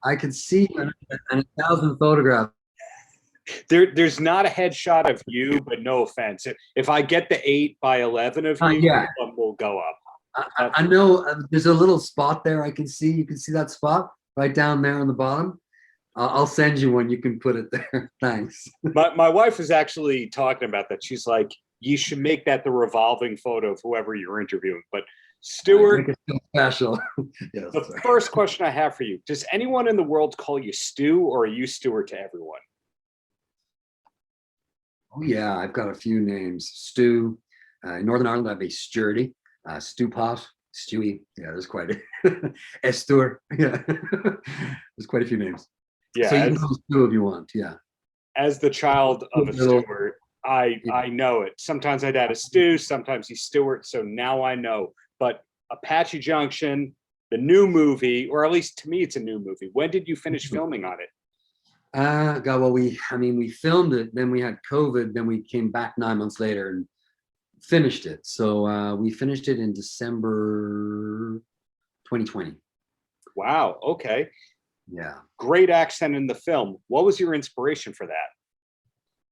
I could see and 1,000 photographs. There's not a headshot of you, but no offense. If I get the 8 by 11 of you, Yeah, we'll go up. I know there's a little spot there I can see. You can see that spot right down there on the bottom. I'll send you one. You can put it there. Thanks. My wife was actually talking about that. She's like, you should make that the revolving photo of whoever you're interviewing. But Stuart, Make it so special. Yes. the first question I have for you: does anyone in the world call you Stu, or are you Stuart to everyone? Oh yeah, I've got a few names. Stu. In Northern Ireland, I'd be Sturdy, Stew Pot, Stewie. Yeah, there's quite a Estur. Yeah, there's quite a few names. Yeah, So you can call Stu if you want. Yeah. as the child of a Stuart, I know it. Sometimes my dad is Stu, sometimes he's Stuart. So now I know. But Apache Junction, the new movie, or at least to me, it's a new movie. When did you finish filming on it? God, well, we filmed it, then we had COVID, then we came back 9 months later and finished it. So we finished it in December 2020. Wow. Okay. Yeah. Great accent in the film. What was your inspiration for that?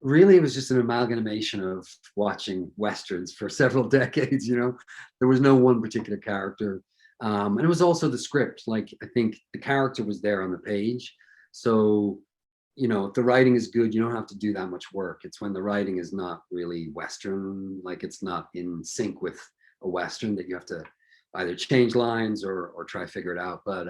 Really, it was just an amalgamation of watching Westerns for several decades, There was no one particular character. And it was also the script. Like, I think the character was there on the page. So if the writing is good, you don't have to do that much work. It's when the writing is not really Western, like it's not in sync with a Western, that you have to either change lines or try to figure it out. But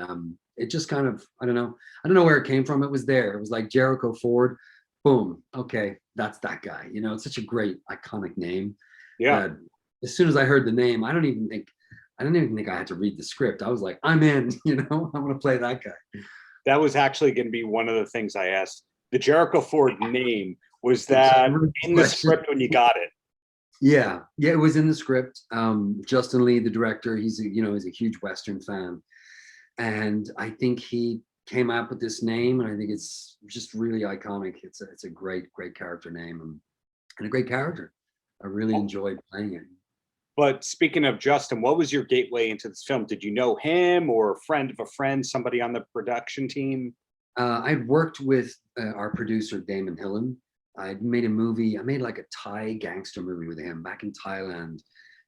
it just kind of, I don't know where it came from. It was there. It was like Jericho Ford. Boom. Okay, that's that guy. It's such a great iconic name. Yeah. As soon as I heard the name, I don't even think I had to read the script. I was like, I'm in. I'm gonna play that guy. That was actually going to be one of the things I asked. The Jericho Ford name, was that in the script when you got it? Yeah, it was in the script. Justin Lee, the director, he's a huge Western fan, and I think he came up with this name, and I think it's just really iconic. It's a great character name, and a great character. I really enjoyed playing it. But speaking of Justin, what was your gateway into this film? Did you know him, or a friend of a friend, somebody on the production team? I'd worked with our producer, Damon Hillen. I made like a Thai gangster movie with him back in Thailand,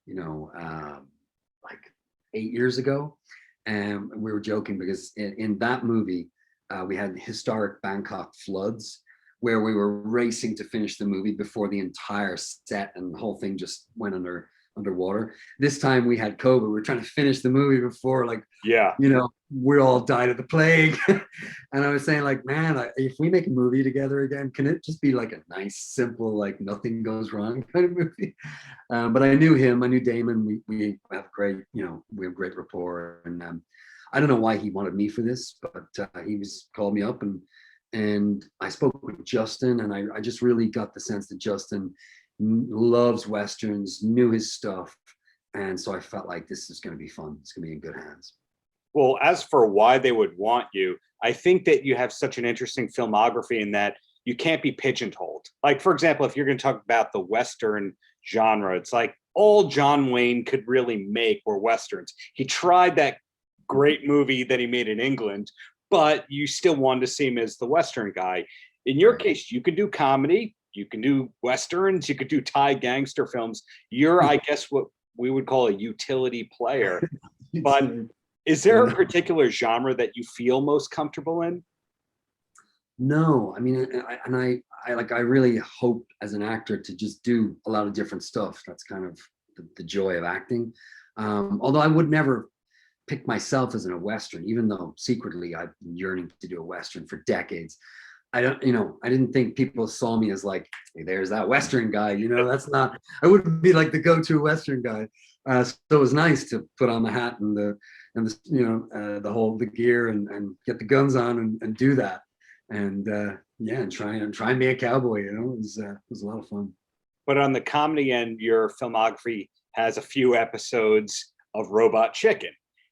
like 8 years ago. And we were joking because in that movie, we had historic Bangkok floods where we were racing to finish the movie before the entire set and the whole thing just went underwater. This time we had COVID. We were trying to finish the movie before, we all died of the plague. And I was saying, like, man, if we make a movie together again, can it just be like a nice, simple, like nothing goes wrong kind of movie? But I knew him. I knew Damon. We have we have great rapport. And I don't know why he wanted me for this, but he called me up and I spoke with Justin, and I just really got the sense that Justin loves Westerns, knew his stuff. And so I felt like this is going to be fun. It's going to be in good hands. Well, as for why they would want you, I think that you have such an interesting filmography in that you can't be pigeonholed. Like, for example, if you're going to talk about the Western genre, it's like all John Wayne could really make were Westerns. He tried that great movie that he made in England, but you still wanted to see him as the Western guy. In your case, you could do comedy, you can do Westerns, you could do Thai gangster films. You're, I guess, what we would call a utility player. But is there a particular genre that you feel most comfortable in? No, I mean, I really hope as an actor to just do a lot of different stuff. That's kind of the joy of acting. Although I would never pick myself as in a Western, even though secretly I've been yearning to do a Western for decades. I didn't think people saw me as like, hey, there's that Western guy. That's not. I wouldn't be like the go-to Western guy. So it was nice to put on the hat and the gear and get the guns on and do that. And and try and be a cowboy. It was a lot of fun. But on the comedy end, your filmography has a few episodes of Robot Chicken.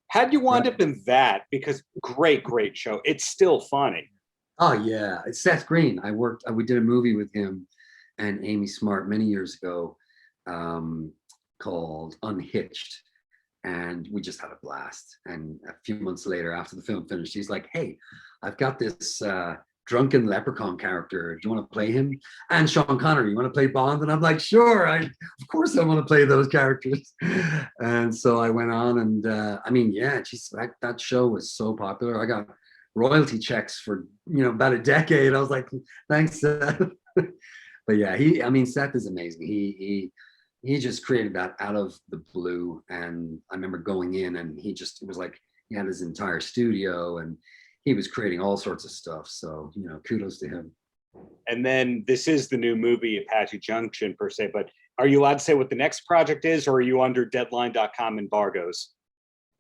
How'd you wind up in that? Because great show. It's still funny. Oh yeah, it's Seth Green. We did a movie with him and Amy Smart many years ago, called Unhitched, and we just had a blast. And a few months later, after the film finished, he's like, "Hey, I've got this drunken leprechaun character. Do you want to play him? And Sean Connery, you want to play Bond?" And I'm like, "Sure, of course I want to play those characters." And so I went on, and I mean, yeah, geez, that show was so popular. I got royalty checks for about a decade. I was like, "Thanks, Seth." But yeah, Seth is amazing. He just created that out of the blue. And I remember going in, and it was like he had his entire studio, and he was creating all sorts of stuff. So, kudos to him. And then this is the new movie, Apache Junction, per se, but are you allowed to say what the next project is, or are you under Deadline.com embargoes?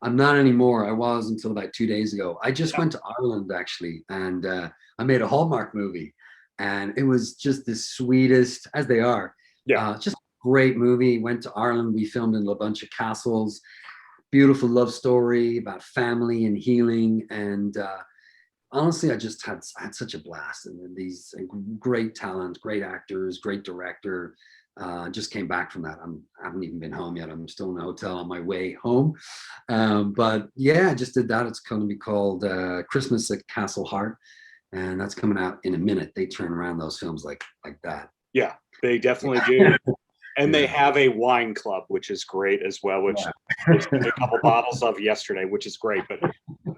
I'm not anymore. I was until about 2 days ago. I just went to Ireland, actually, and I made a Hallmark movie, and it was just the sweetest, as they are. Yeah. Just great movie. Went to Ireland. We filmed in a bunch of castles. Beautiful love story about family and healing. And honestly, I had such a blast. And these great talent, great actors, great director. Just came back from that. I haven't even been home yet. I'm still in the hotel on my way home. But yeah, I just did that. It's going to be called Christmas at Castle Hart. And that's coming out in a minute. They turn around those films like that. Yeah, they definitely do. And they have a wine club, which is great as well, which I did a couple bottles of yesterday, which is great. But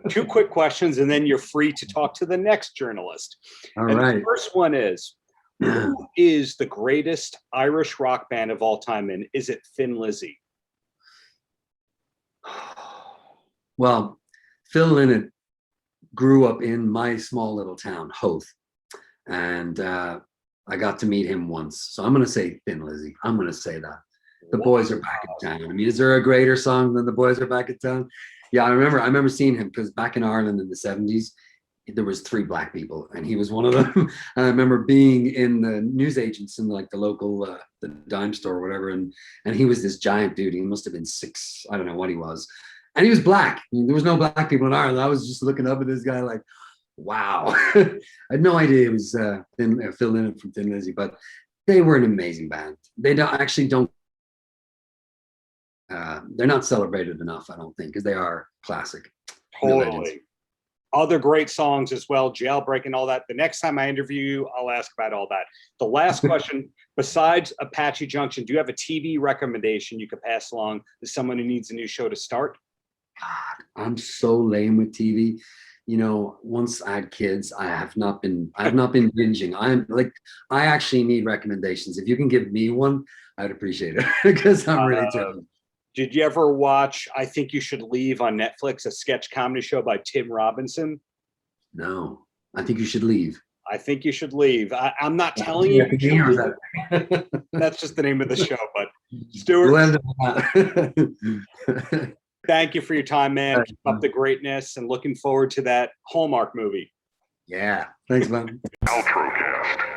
2 quick questions, and then you're free to talk to the next journalist. All right. The first one is, who is the greatest Irish rock band of all time, and is it Thin Lizzy? Well, Phil Lynott grew up in my small little town, Howth, and I got to meet him once. So I'm going to say Thin Lizzy. I'm going to say that. The Boys Are Back in Town. I mean, is there a greater song than The Boys Are Back in Town? Yeah, I remember seeing him, because back in Ireland in the 70s, there was 3 black people, and he was one of them. And I remember being in the newsagents in like the local the dime store or whatever, and he was this giant dude. He must have been 6. I don't know what he was. And he was black. I mean, there was no black people in Ireland. I was just looking up at this guy like, wow. I had no idea it was Phil Lynott from Thin Lizzy, but they were an amazing band. They don't they're not celebrated enough, I don't think, because they are classic. Totally. Other great songs as well, Jailbreak and all that. The next time I interview you, I'll ask about all that. The last question, besides Apache Junction, do you have a TV recommendation you could pass along to someone who needs a new show to start? God, I'm so lame with TV. Once I had kids, I have not been binging. I actually need recommendations. If you can give me one, I'd appreciate it, because I'm really terrible. Did you ever watch I Think You Should Leave on Netflix, a sketch comedy show by Tim Robinson? No, I Think You Should Leave. I Think You Should Leave. I'm not telling you. That's just the name of the show. But Stuart, thank you for your time, man. Keep up the greatness, and looking forward to that Hallmark movie. Yeah. Thanks, man. Paltrocast.